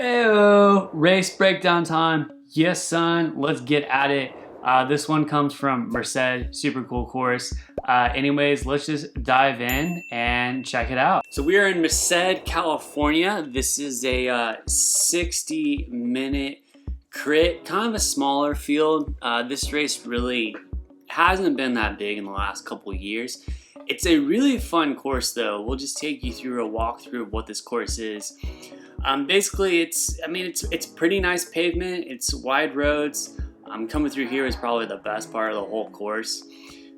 Heyo, race breakdown time. Yes, son, let's get at it. This one comes from Merced, super cool course. Anyways, let's just dive in and check it out. So we are in Merced, California. This is a 60-minute crit, kind of a smaller field. This race really hasn't been that big in the last couple years. It's a really fun course though. We'll just take you through a walkthrough of what this course is. Basically, it's pretty nice pavement. It's wide roads. Coming through here is probably the best part of the whole course.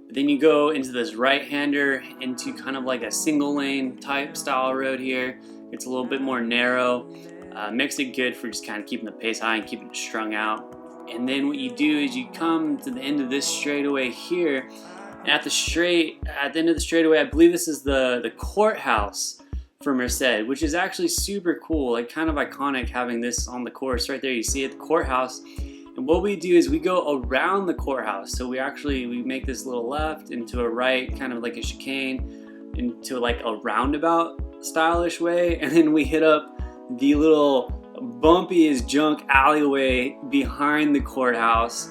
But then you go into this right-hander into kind of like a single lane type style road here. It's a little bit more narrow. Makes it good for just kind of keeping the pace high and keeping it strung out. And then what you do is you come to the end of this straightaway here. And at the end of the straightaway, I believe this is the courthouse for Merced, which is actually super cool, like kind of iconic having this on the course. Right there, you see it, the courthouse. And what we do is we go around the courthouse. So we make this little left into a right, kind of like a chicane, into like a roundabout stylish way. And then we hit up the little bumpy as junk alleyway behind the courthouse.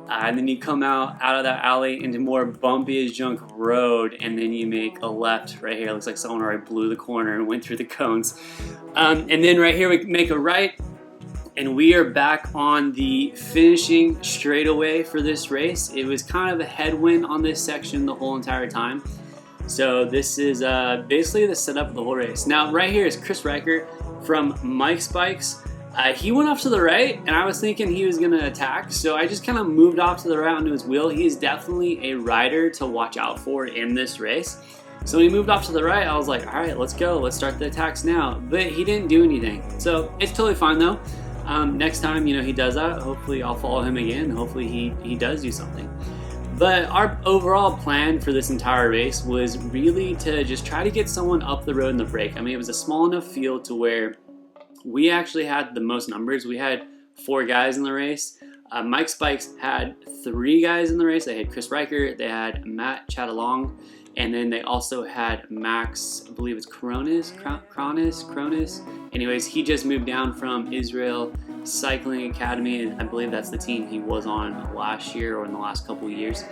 And then you come out of that alley into more bumpy as junk road, and then you make a left right here. It looks like someone already blew the corner and went through the cones. And then right here we make a right, and we are back on the finishing straightaway for this race. It was kind of a headwind on this section the whole entire time. So this is basically the setup of the whole race. Now right here is Chris Reichert from Mike's Bikes. He went off to the right, and I was thinking he was going to attack, so I just kind of moved off to the right onto his wheel. He is definitely a rider to watch out for in this race. So when he moved off to the right, I was like, all right, let's go. Let's start the attacks now. But he didn't do anything, so it's totally fine though. Next time, he does that, hopefully I'll follow him again. Hopefully he does do something. But our overall plan for this entire race was really to just try to get someone up the road in the break. I mean, it was a small enough field to where we actually had the most numbers. We had 4 guys in the race. Mike's Bikes had 3 guys in the race. They had Chris Reichert, they had Matt Chattalong, and then they also had Max, I believe it's Cronus. Anyways, he just moved down from Israel Cycling Academy, and I believe that's the team he was on last year or in the last couple of years.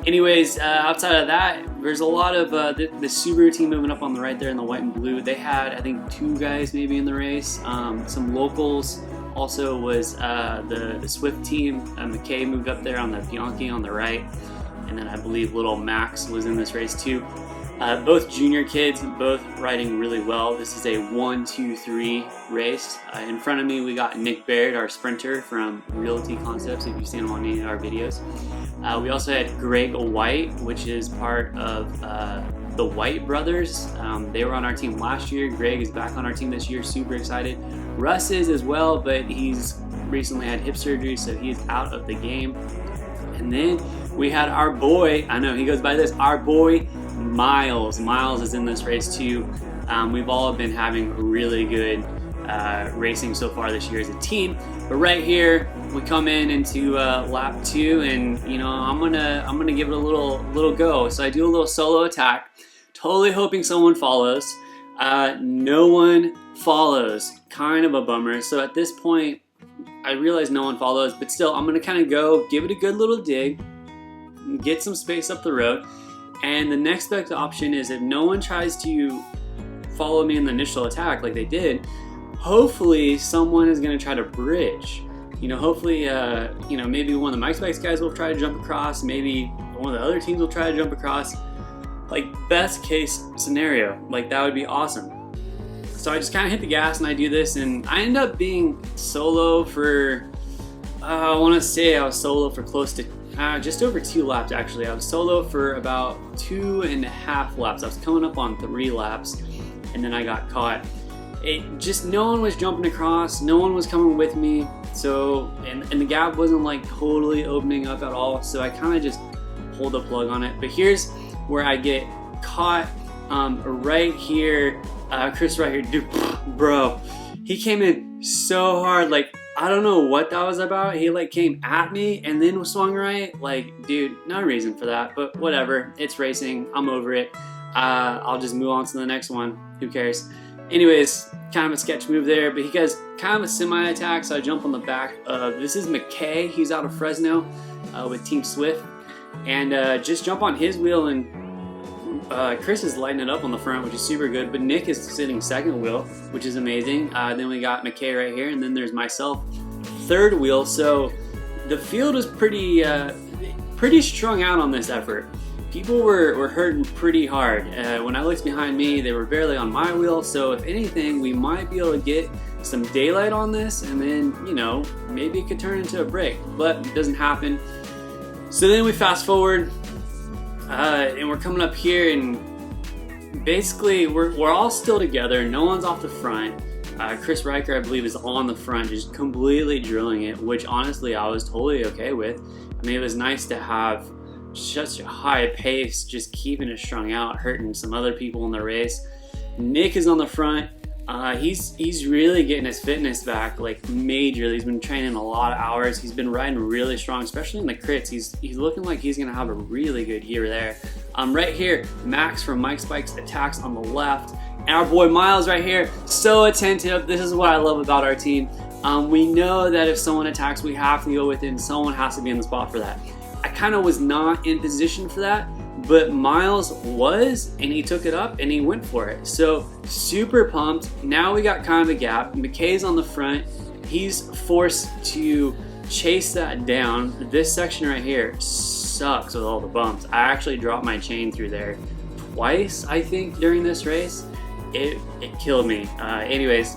Anyways, outside of that, there's a lot of the Subaru team moving up on the right there in the white and blue. They had, I think, 2 guys maybe in the race. Some locals. Also was the Zwift team. McKay moved up there on the Bianchi on the right. And then I believe little Max was in this race too. Both junior kids, both riding really well. This is a 1-2-3 race. In front of me, we got Nick Baird, our sprinter from Realty Concepts, if you've seen him on any of our videos. We also had Greg White, which is part of the White brothers. They were on our team last year. Greg is back on our team this year, super excited. Russ is as well, but he's recently had hip surgery, so he's out of the game. And then we had our boy, I know he goes by this, our boy Miles. Miles is in this race too. We've all been having really good racing so far this year as a team. But right here, we come into lap 2, and I'm gonna give it a little go. So I do a little solo attack, totally hoping someone follows. No one follows, kind of a bummer. So at this point, I realize no one follows, but still, I'm gonna kind of go, give it a good little dig, get some space up the road. And the next best option is if no one tries to follow me in the initial attack like they did, hopefully someone is going to try to bridge. Hopefully, maybe one of the Mike's Bikes guys will try to jump across. Maybe one of the other teams will try to jump across. Like, best case scenario, like that would be awesome. So I just kind of hit the gas and I do this, and I end up being solo for, I want to say I was solo for close to just over 2 laps actually. I was solo for about 2.5 laps. I was coming up on 3 laps, and then I got caught. No one was jumping across, no one was coming with me. So, and the gap wasn't like totally opening up at all. So I kind of just pulled the plug on it. But here's where I get caught right here. Chris right here, dude, bro, he came in so hard. Like, I don't know what that was about. He like came at me and then swung right. Like, dude, no reason for that, but whatever. It's racing. I'm over it. I'll just move on to the next one. Who cares? Anyways, kind of a sketch move there, but he does kind of a semi-attack, so I jump on the back of, this is McKay, he's out of Fresno with Team Zwift, and just jump on his wheel, and Chris is lighting it up on the front, which is super good, but Nick is sitting second wheel, which is amazing. Then we got McKay right here, and then there's myself, third wheel, so the field was pretty strung out on this effort. People were hurting pretty hard. When I looked behind me, they were barely on my wheel, so if anything, we might be able to get some daylight on this, and then, you know, maybe it could turn into a break, but it doesn't happen. So then we fast forward, and we're coming up here, and basically we're all still together, no one's off the front. Chris Riker, I believe, is on the front, just completely drilling it, which honestly I was totally okay with. I mean, it was nice to have such a high pace, just keeping it strung out, hurting some other people in the race. Nick is on the front. He's really getting his fitness back, like majorly. He's been training a lot of hours. He's been riding really strong, especially in the crits. He's looking like he's gonna have a really good year there. Right here, Max from Mike's Bikes attacks on the left. And our boy Miles right here, so attentive. This is what I love about our team. We know that if someone attacks, we have to go with it, and someone has to be in the spot for that. I kind of was not in position for that, but Miles was, and he took it up and he went for it. So super pumped. Now we got kind of a gap. McKay's on the front. He's forced to chase that down. This section right here sucks with all the bumps. I actually dropped my chain through there twice, I think, during this race. It killed me. Anyways,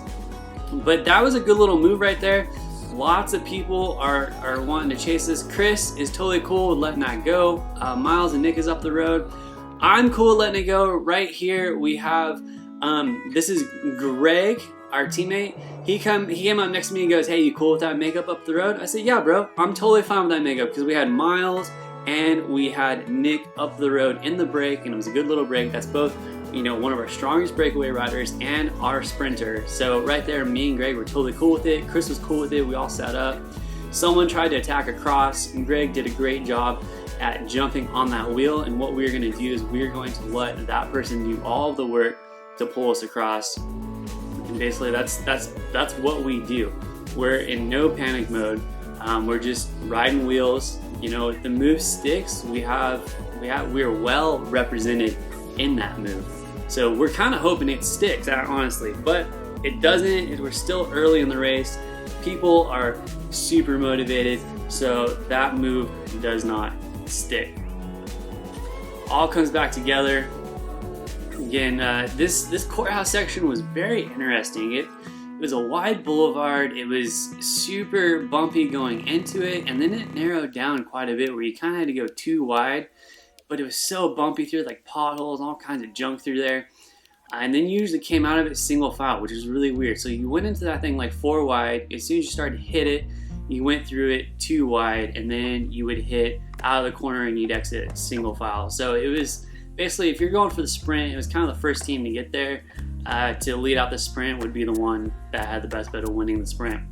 but that was a good little move right there. Lots of people are wanting to chase this. Chris is totally cool with letting that go. Miles and Nick is up the road. I'm cool with letting it go. Right here we have, this is Greg, our teammate. He came up next to me and goes, hey, you cool with that makeup up the road? I said, yeah, bro, I'm totally fine with that makeup, because we had Miles and we had Nick up the road in the break, and it was a good little break. That's both, you know, one of our strongest breakaway riders and our sprinter. So right there, me and Greg were totally cool with it. Chris was cool with it. We all sat up. Someone tried to attack across, and Greg did a great job at jumping on that wheel. And what we're going to do is we're going to let that person do all of the work to pull us across. And basically, that's what we do. We're in no panic mode. We're just riding wheels. You know, if the move sticks, we're well represented in that move. So we're kind of hoping it sticks, honestly, but it doesn't. We're still early in the race. People are super motivated, so that move does not stick. All comes back together. Again, this courthouse section was very interesting. It was a wide boulevard. It was super bumpy going into it, and then it narrowed down quite a bit where you kind of had to go too wide. But it was so bumpy through, like potholes, all kinds of junk through there. And then you usually came out of it single file, which is really weird. So you went into that thing like 4 wide. As soon as you started to hit it, you went through it 2 wide, and then you would hit out of the corner and you'd exit single file. So it was basically, if you're going for the sprint, it was kind of the first team to get there. To lead out the sprint would be the one that had the best bet of winning the sprint.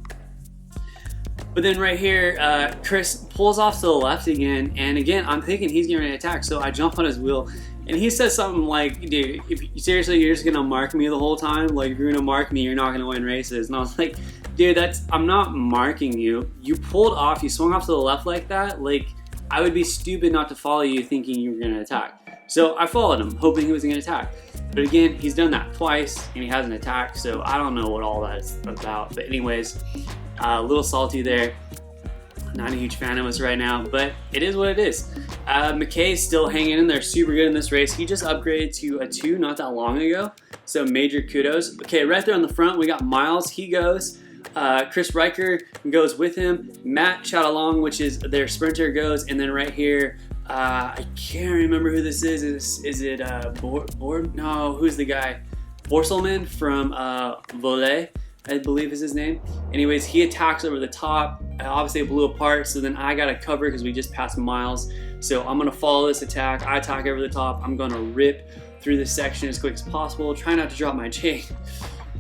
But then right here, Chris pulls off to the left again, and again, I'm thinking he's getting ready to attack, so I jump on his wheel, and he says something like, dude, if seriously, you're just gonna mark me the whole time? Like, if you're gonna mark me, you're not gonna win races. And I was like, dude, I'm not marking you. You pulled off, you swung off to the left like that. Like, I would be stupid not to follow you thinking you were gonna attack. So I followed him, hoping he was gonna attack. But again, he's done that twice, and he hasn't attacked, so I don't know what all that's about. But anyways, a little salty there. Not a huge fan of us right now, but it is what it is. McKay's still hanging in there, super good in this race. He just upgraded to a 2 not that long ago, so major kudos. Okay, right there on the front, we got Miles. He goes. Chris Riker goes with him. Matt Chadalong, which is their sprinter, goes. And then right here, I can't remember who this is. Is it No, who's the guy? Borselman from Volet, I believe is his name. Anyways, he attacks over the top. Obviously it blew apart, so then I got to cover because we just passed Miles. So I'm going to follow this attack. I attack over the top. I'm going to rip through this section as quick as possible. Try not to drop my chain.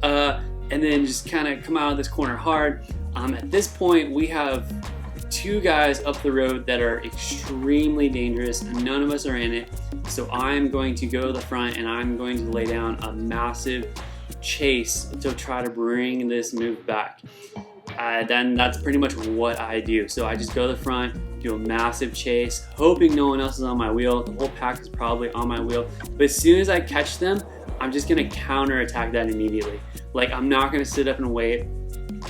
And then just kind of come out of this corner hard. At this point, we have 2 guys up the road that are extremely dangerous, and none of us are in it. So I'm going to go to the front, and I'm going to lay down a massive chase to try to bring this move back. Then that's pretty much what I do. So I just go to the front, do a massive chase, hoping no one else is on my wheel. The whole pack is probably on my wheel. But as soon as I catch them, I'm just gonna counter attack that immediately. Like, I'm not gonna sit up and wait.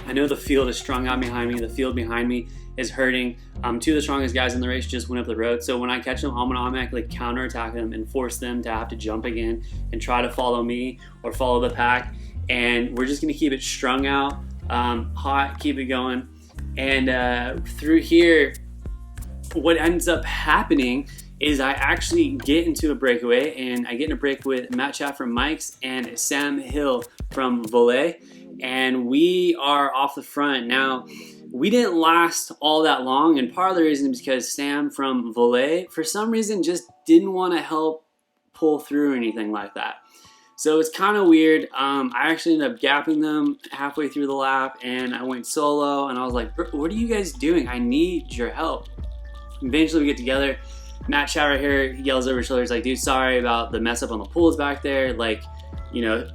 I know the field is strung out behind me. The field behind me is hurting. Two of the strongest guys in the race just went up the road. So when I catch them, I'm gonna automatically counter attack them and force them to have to jump again and try to follow me or follow the pack. And we're just gonna keep it strung out, hot, keep it going. And through here, what ends up happening is I actually get into a breakaway, and I get in a break with Matt Chat from Mike's and Sam Hill from Volley, and we are off the front. Now, we didn't last all that long, and part of the reason is because Sam from Volley, for some reason, just didn't want to help pull through or anything like that. So it's kind of weird. I actually ended up gapping them halfway through the lap, and I went solo, and I was like, what are you guys doing? I need your help. Eventually we get together. Matt Chat right here yells over his shoulder, he's like, dude, sorry about the mess up on the pools back there. Like, you know,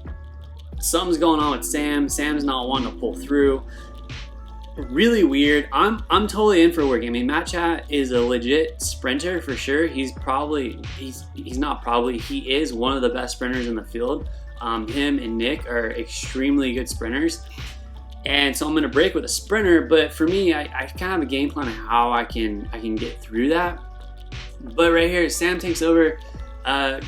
something's going on with Sam. Sam's not wanting to pull through. Really weird. I'm totally in for working. I mean, Matt Chat is a legit sprinter for sure. He is one of the best sprinters in the field. Him and Nick are extremely good sprinters. And so I'm gonna break with a sprinter, but for me, I kind of have a game plan of how I can get through that. But right here, Sam takes over,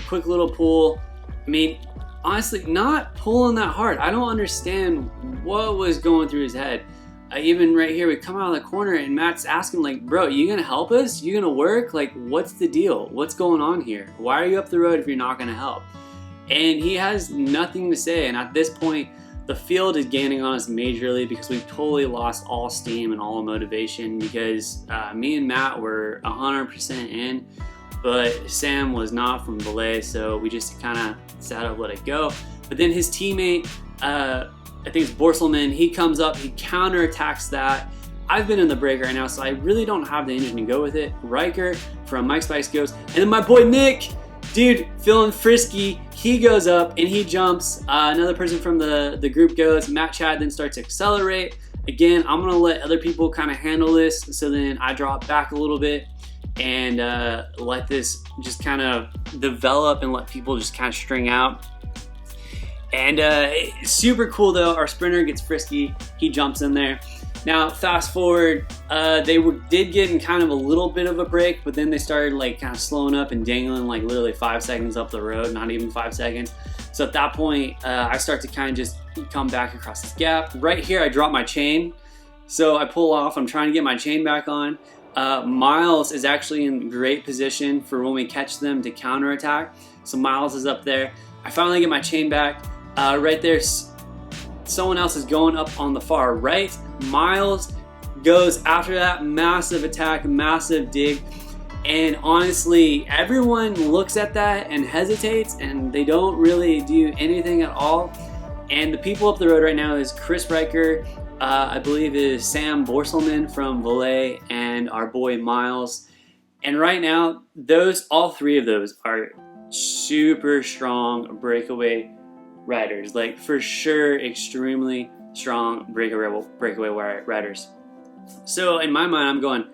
quick little pull. I mean, honestly, not pulling that hard. I don't understand what was going through his head. Even right here, we come out of the corner and Matt's asking like, bro, you gonna help us? You gonna work? Like, what's the deal? What's going on here? Why are you up the road if you're not gonna help? And he has nothing to say. And at this point, the field is gaining on us majorly because we've totally lost all steam and all motivation because me and Matt were 100% in, but Sam was not from Belay, so we just kind of sat up, let it go. But then his teammate, I think it's Borselman, he comes up, he counterattacks that. I've been in the break right now, so I really don't have the engine to go with it. Riker from Mike Spice goes, and then my boy Nick, dude, feeling frisky, he goes up and he jumps. Another person from the group goes. Matt Chat then starts to accelerate. Again, I'm gonna let other people kind of handle this, so then I drop back a little bit and let this just kind of develop and let people just kind of string out. And super cool though, our sprinter gets frisky, he jumps in there. Now, fast forward, they did get in kind of a little bit of a break, but then they started like kind of slowing up and dangling like literally 5 seconds up the road, not even 5 seconds. So at that point, I start to kind of just come back across this gap. Right here, I drop my chain. So I pull off, I'm trying to get my chain back on. Miles is actually in great position for when we catch them to counterattack. So Miles is up there. I finally get my chain back. Right there, someone else is going up on the far right. Miles goes after that, massive attack, massive dig. And honestly, everyone looks at that and hesitates and they don't really do anything at all. And the people up the road right now is Chris Riker, I believe is Sam Borselman from Volley, and our boy Miles. And right now, all three of those are super strong breakaway riders, like for sure extremely strong breakaway riders. So in my mind, I'm going,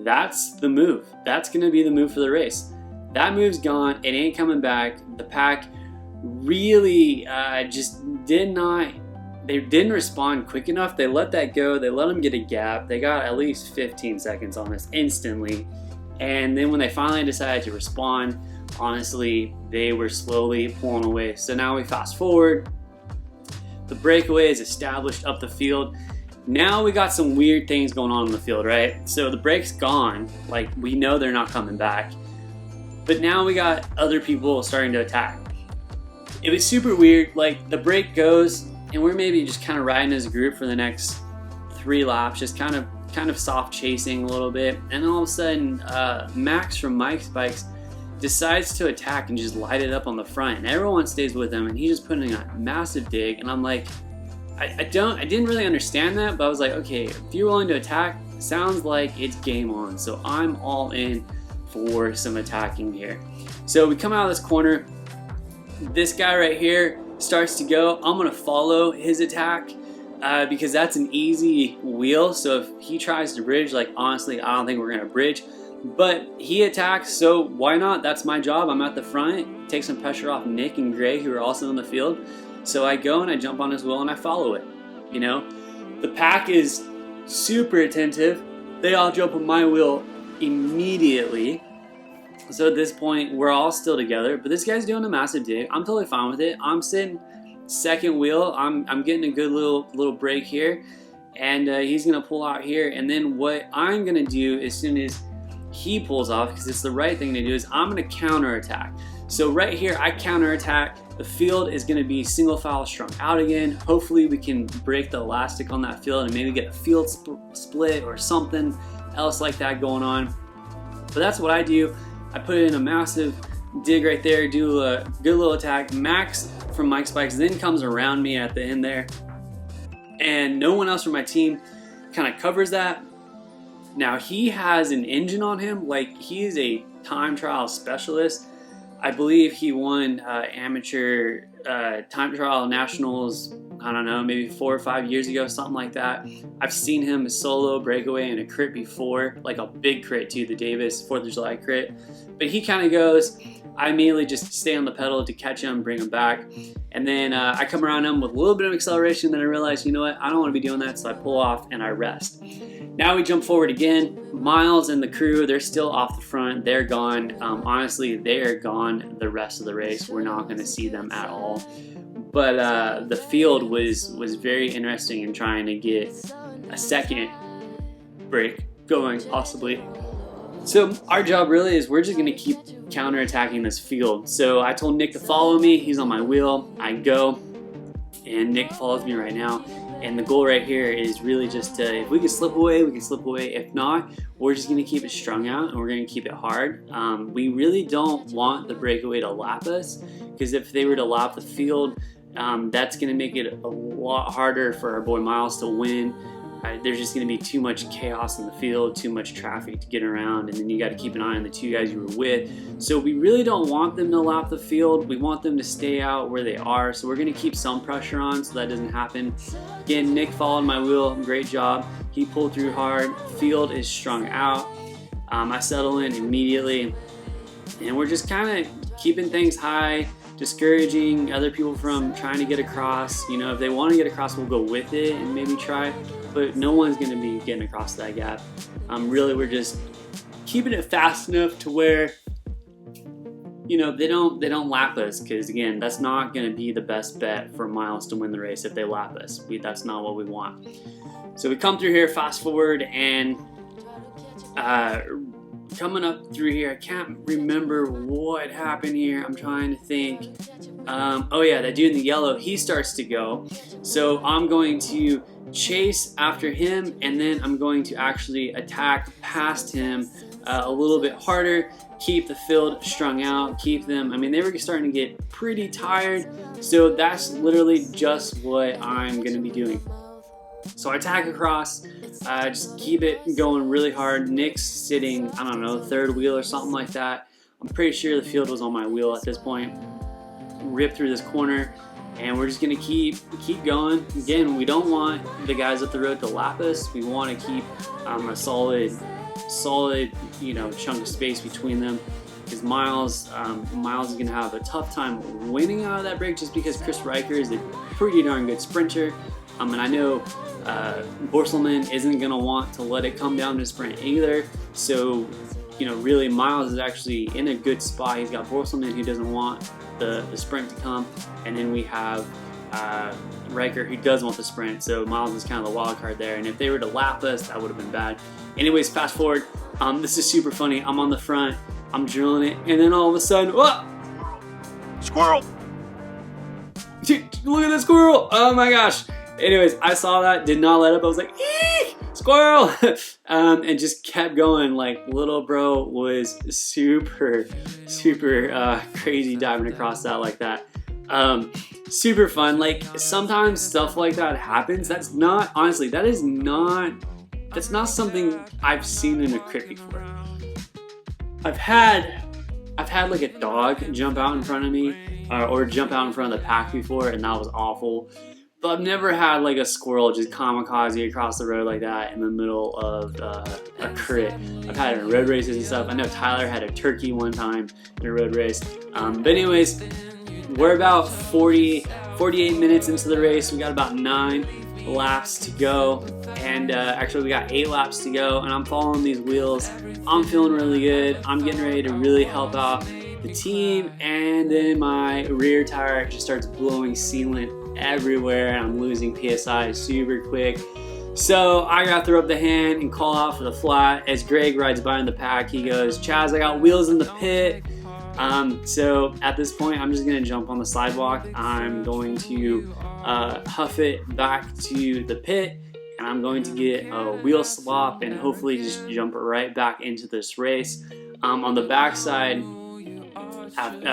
that's the move. That's gonna be the move for the race. That move's gone, it ain't coming back. The pack really just they didn't respond quick enough. They let that go, they let them get a gap. They got at least 15 seconds on us instantly. And then when they finally decided to respond, honestly, they were slowly pulling away. So now we fast forward. The breakaway is established up the field. Now we got some weird things going on in the field, right? So the break's gone. Like, we know they're not coming back. But now we got other people starting to attack. It was super weird. Like, the break goes, and we're maybe just kind of riding as a group for the next 3 laps, just kind of soft chasing a little bit. And then all of a sudden, Max from Mike's Bikes decides to attack and just light it up on the front, and everyone stays with him, and he's just putting a massive dig. And I'm like, I didn't really understand that, but I was like, okay, if you're willing to attack, sounds like it's game on. So I'm all in for some attacking here. So we come out of this corner. This guy right here starts to go, I'm gonna follow his attack because that's an easy wheel. So if he tries to bridge, like honestly, I don't think we're gonna bridge, but he attacks, so why not? That's my job. I'm at the front, take some pressure off Nick and Gray, who are also in the field. So I go and I jump on his wheel and I follow it. You know, the pack is super attentive. They all jump on my wheel immediately. So at this point, we're all still together, but this guy's doing a massive dig. I'm totally fine with it. I'm sitting second wheel. I'm getting a good little break here, and he's gonna pull out here. And then what I'm gonna do as soon as he pulls off, because it's the right thing to do, is I'm gonna counter attack. So right here, I counter attack. The field is gonna be single file strung out again. Hopefully we can break the elastic on that field and maybe get a field split or something else like that going on. But that's what I do. I put in a massive dig right there, do a good little attack. Max from Mike Spikes then comes around me at the end there, and no one else from my team kind of covers that. Now he has an engine on him, like he is a time trial specialist. I believe he won amateur time trial nationals, I don't know, maybe 4 or 5 years ago, something like that. I've seen him solo breakaway in a crit before, like a big crit too, the Davis 4th of July crit. But he kind of goes, I immediately just stay on the pedal to catch him, bring him back. And then I come around him with a little bit of acceleration, then I realize, you know what, I don't want to be doing that, so I pull off and I rest. Now we jump forward again. Miles and the crew, they're still off the front. They're gone. Honestly, they are gone the rest of the race. We're not going to see them at all. But the field was very interesting in trying to get a second break going, possibly. So our job really is we're just going to keep counterattacking this field. So I told Nick to follow me. He's on my wheel. I go, and Nick follows me right now. And the goal right here is really just to, if we can slip away, we can slip away. If not, we're just gonna keep it strung out and we're gonna keep it hard. We really don't want the breakaway to lap us, because if they were to lap the field, that's gonna make it a lot harder for our boy Miles to win. There's just going to be too much chaos in the field, too much traffic to get around, and then you got to keep an eye on the two guys you were with. So we really don't want them to lap the field. We want them to stay out where they are. So we're going to keep some pressure on so that doesn't happen. Again, Nick followed my wheel. Great job. He pulled through hard. Field is strung out. I settle in immediately, and we're just kind of keeping things high, discouraging other people from trying to get across. You know, if they want to get across, we'll go with it and maybe try. But no one's going to be getting across that gap. Really, we're just keeping it fast enough to where, you know, they don't lap us, because again, that's not going to be the best bet for Miles to win the race if they lap us. That's not what we want. So we come through here, fast forward, and coming up through here, I can't remember what happened here. I'm trying to think. Oh yeah, that dude in the yellow, he starts to go. So I'm going to chase after him, and then I'm going to actually attack past him a little bit harder, keep the field strung out, keep them, I mean, they were starting to get pretty tired, so that's literally just what I'm going to be doing. So I attack across, just keep it going really hard. Nick's sitting, I don't know, third wheel or something like that. I'm pretty sure the field was on my wheel at this point. Rip through this corner, and we're just gonna keep going. Again, we don't want the guys up the road to lap us. We want to keep a solid, you know, chunk of space between them, because Miles is gonna have a tough time winning out of that break, just because Chris Riker is a pretty darn good sprinter. And I know Borselman isn't gonna want to let it come down to sprint either. So, you know, really Miles is actually in a good spot. He's got Borselman, who doesn't want the sprint to come, and then we have Riker, who does want the sprint. So Miles is kind of the wild card there, and if they were to lap us, that would have been bad. Anyways, fast forward. This is super funny. I'm on the front, I'm drilling it, and then all of a sudden, whoa! Squirrel! Look at the squirrel! Oh my gosh! Anyways, I saw that, did not let up. I was like, eek! Squirrel! And just kept going. Like, little bro was super crazy diving across that like that. Super fun. Like, sometimes stuff like that happens. That's not, honestly, that's not something I've seen in a crit before. I've had I've had like a dog jump out in front of me or jump out in front of the pack before, and that was awful. But I've never had like a squirrel just kamikaze across the road like that in the middle of a crit. I've had it in road races and stuff. I know Tyler had a turkey one time in a road race. But anyways, we're about 48 minutes into the race. We got about 9 laps to go, and actually we got 8 laps to go, and I'm following these wheels. I'm feeling really good. I'm getting ready to really help out the team, and then my rear tire just starts blowing sealant everywhere, and I'm losing PSI super quick. So I gotta throw up the hand and call out for the flat. As Greg rides by in the pack, he goes, "Chaz, I got wheels in the pit." So at this point, I'm just gonna jump on the sidewalk. I'm going to huff it back to the pit, and I'm going to get a wheel swap and hopefully just jump right back into this race. On the back side,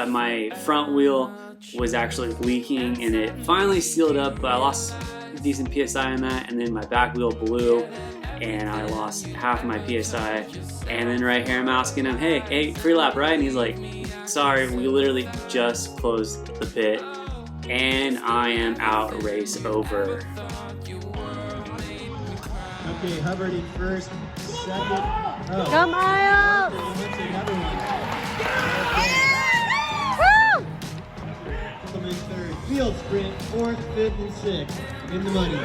my front wheel was actually leaking, and it finally sealed up, but I lost decent PSI in that, and then my back wheel blew, and I lost half my PSI. And then right here I'm asking him, hey, free lap, right? And he's like, sorry, we literally just closed the pit, and I am out, race over. Okay, Hubbard in first, second. Oh. Come on! Come in third. Field sprint, 4th, 5th, and 6th in the money.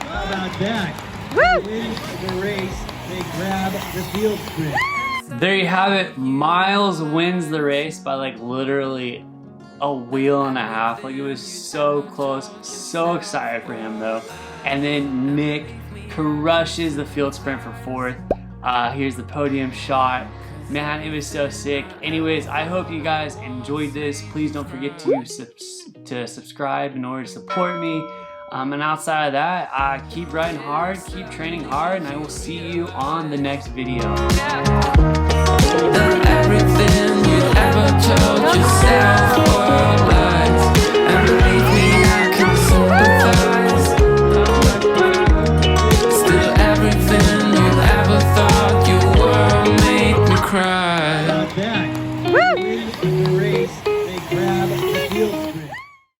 How about that? Woo! Win the race, they grab the field sprint. There you have it. Miles wins the race by like literally a wheel and a half. Like, it was so close. So excited for him though. And then Nick crushes the field sprint for 4th. Here's the podium shot. Man, it was so sick. Anyways, I hope you guys enjoyed this. Please don't forget to subscribe in order to support me. And outside of that, keep riding hard, keep training hard, and I will see you on the next video. Everything you ever told yourself